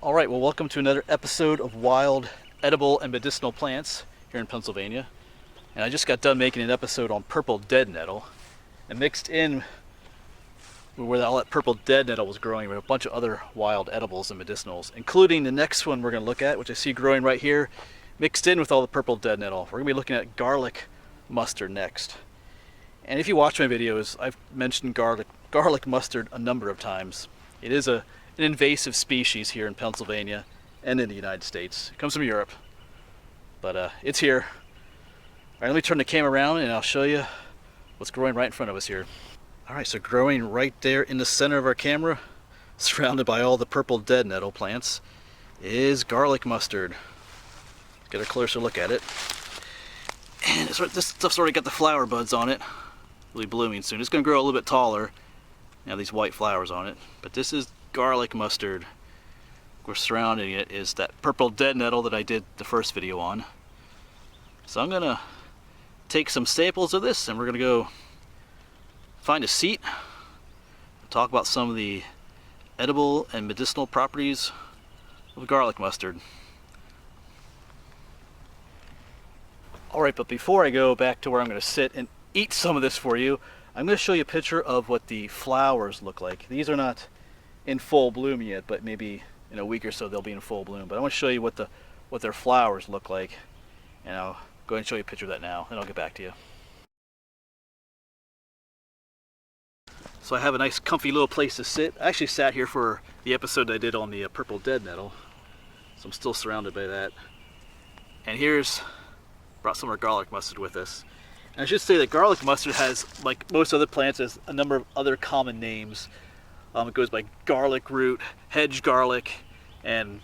All right, well, welcome to another episode of Wild Edible and Medicinal Plants here in Pennsylvania. And I just got done making an episode on purple dead nettle, and mixed in where all that purple dead nettle was growing were a bunch of other wild edibles and medicinals, including the next one we're going to look at, which I see growing right here, mixed in with all the purple dead nettle. We're going to be looking at garlic mustard next. And if you watch my videos, I've mentioned garlic mustard a number of times. It is an invasive species here in Pennsylvania and in the United States. It comes from Europe, but it's here. All right, let me turn the camera around and I'll show you what's growing right in front of us here. All right, so growing right there in the center of our camera, surrounded by all the purple dead nettle plants, is garlic mustard. Get a closer look at it. And this stuff's already got the flower buds on it. Will be blooming soon. It's going to grow a little bit taller. Now these white flowers on it, but this is garlic mustard. Of course, surrounding it is that purple dead nettle that I did the first video on. So I'm gonna take some samples of this and we're gonna go find a seat, talk about some of the edible and medicinal properties of garlic mustard. Alright, but before I go back to where I'm gonna sit and eat some of this for you, I'm going to show you a picture of what the flowers look like. These are not in full bloom yet, but maybe in a week or so they'll be in full bloom. But I want to show you what their flowers look like, and I'll go ahead and show you a picture of that now, and I'll get back to you. So I have a nice comfy little place to sit. I actually sat here for the episode I did on the purple dead nettle, so I'm still surrounded by that. And brought some of our garlic mustard with us. And I should say that garlic mustard has, like most other plants, has a number of other common names. It goes by garlic root, hedge garlic, and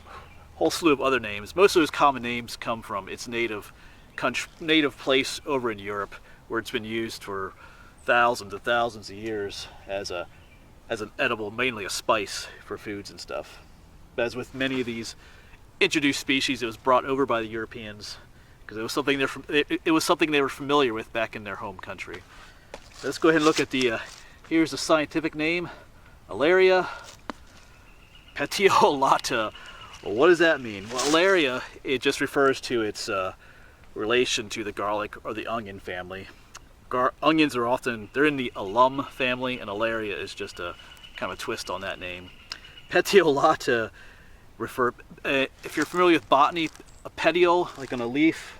a whole slew of other names. Most of those common names come from its native place over in Europe, where it's been used for thousands and thousands of years as an edible, mainly a spice for foods and stuff. But as with many of these introduced species, it was brought over by the Europeans, because it was something they were familiar with back in their home country. So let's go ahead and look at here's the scientific name, Alaria petiolata. Well, what does that mean? Well, Alaria, it just refers to its relation to the garlic or the onion family. Onions are they're in the alum family, and Alaria is just a kind of a twist on that name. Petiolata if you're familiar with botany, a petiole, like on a leaf.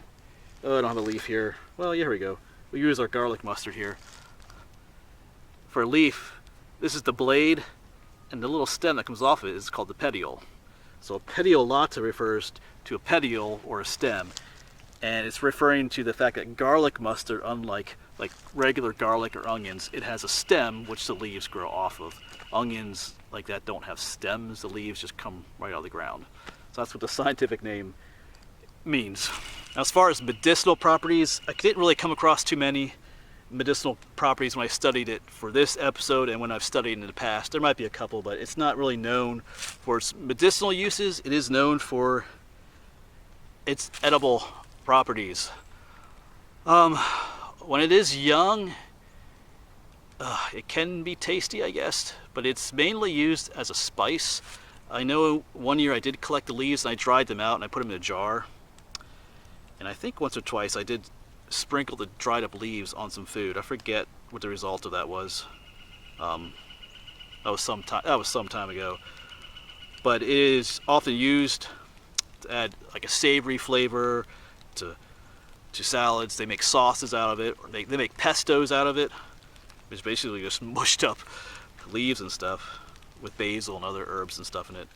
Oh, I don't have a leaf here. Well, yeah, here we go. We use our garlic mustard here. For a leaf, this is the blade, and the little stem that comes off it is called the petiole. So a petiolata refers to a petiole or a stem, and it's referring to the fact that garlic mustard, unlike regular garlic or onions, it has a stem which the leaves grow off of. Onions like that don't have stems. The leaves just come right out of the ground. So that's what the scientific name means. Now, as far as medicinal properties, I didn't really come across too many medicinal properties when I studied it for this episode and when I've studied in the past. There might be a couple, but it's not really known for its medicinal uses. It is known for its edible properties. When it is young, it can be tasty, I guess, but it's mainly used as a spice. I know one year I did collect the leaves and I dried them out and I put them in a jar. And I think once or twice I did sprinkle the dried up leaves on some food. I forget what the result of that was. That was some time ago. But it is often used to add like a savory flavor to salads. They make sauces out of it, or they make pestos out of it, which is basically just mushed up leaves and stuff with basil and other herbs and stuff in it.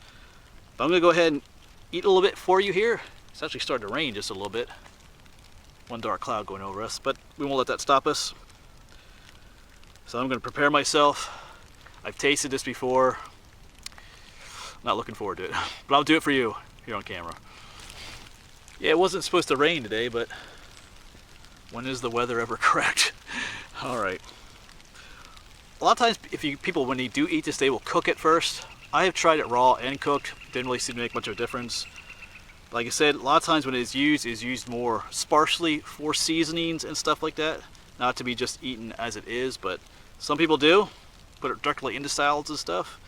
But I'm going to go ahead and eat a little bit for you here. It's actually starting to rain just a little bit. One dark cloud going over us, but we won't let that stop us. So I'm going to prepare myself. I've tasted this before. Not looking forward to it, but I'll do it for you here on camera. Yeah, it wasn't supposed to rain today, but when is the weather ever correct? All right. A lot of times, people, when they do eat this, they will cook it first. I have tried it raw and cooked. Didn't really seem to make much of a difference. Like I said, a lot of times when it's used more sparsely for seasonings and stuff like that. Not to be just eaten as it is, but some people do. Put it directly into salads and stuff.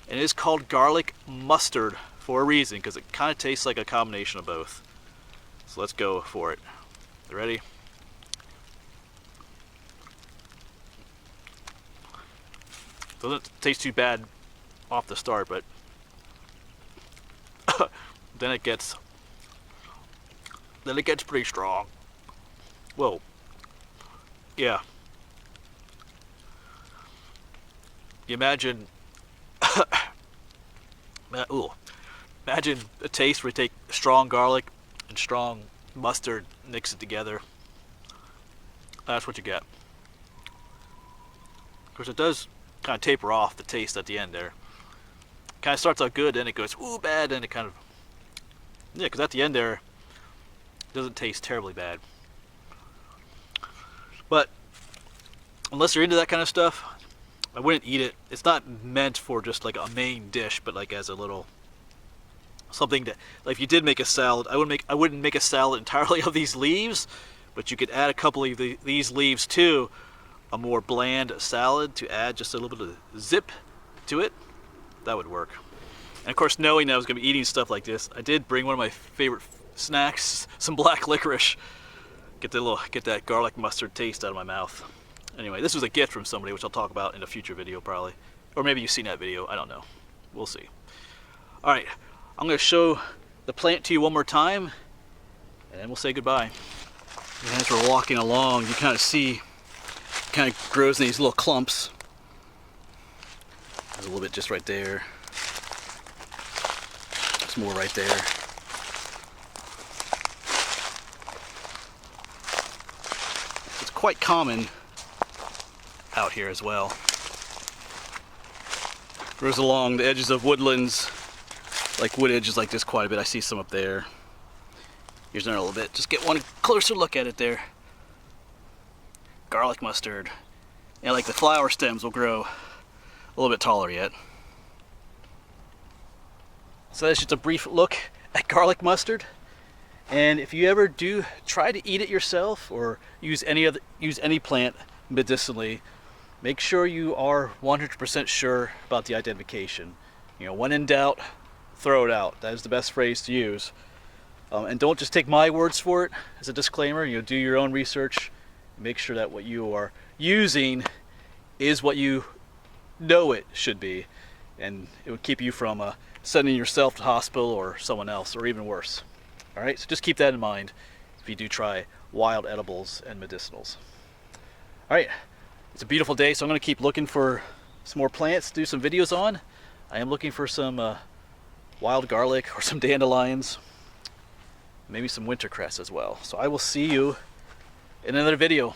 And it is called garlic mustard for a reason, because it kind of tastes like a combination of both. So let's go for it. You ready? Doesn't taste too bad off the start, but then it gets pretty strong. Whoa. Yeah. You imagine imagine a taste where you take strong garlic and strong mustard, mix it together. That's what you get. Of course, it does kind of taper off the taste at the end there. Kind of starts out good, then it goes ooh bad, and it kind of, yeah, because at the end there, it doesn't taste terribly bad. But unless you're into that kind of stuff, I wouldn't eat it. It's not meant for just like a main dish, but like as a little something that, like if you did make a salad, I wouldn't make a salad entirely of these leaves, but you could add a couple of these leaves to a more bland salad to add just a little bit of zip to it. That would work. And of course, knowing that I was going to be eating stuff like this, I did bring one of my favorite snacks, some black licorice. Get that garlic mustard taste out of my mouth. Anyway, this was a gift from somebody, which I'll talk about in a future video probably. Or maybe you've seen that video, I don't know. We'll see. Alright, I'm going to show the plant to you one more time, and then we'll say goodbye. And as we're walking along, you kind of see, it kind of grows in these little clumps. There's a little bit just right there. There's more right there. It's quite common out here as well. Grows along the edges of woodlands, like wood edges like this quite a bit. I see some up there. Here's another little bit. Just get one closer look at it there. Garlic mustard. And like the flower stems will grow a little bit taller yet. So that's just a brief look at garlic mustard. And if you ever do try to eat it yourself or use any plant medicinally, make sure you are 100% sure about the identification. You know, when in doubt, throw it out. That is the best phrase to use. And don't just take my words for it. As a disclaimer, you know, do your own research. Make sure that what you are using is what you know it should be, and it would keep you from sending yourself to hospital or someone else, or even worse. All right, so just keep that in mind if you do try wild edibles and medicinals. All right. It's a beautiful day, so I'm going to keep looking for some more plants to do some videos on. I am looking for some wild garlic or some dandelions, maybe some wintercress as well. So I will see you in another video.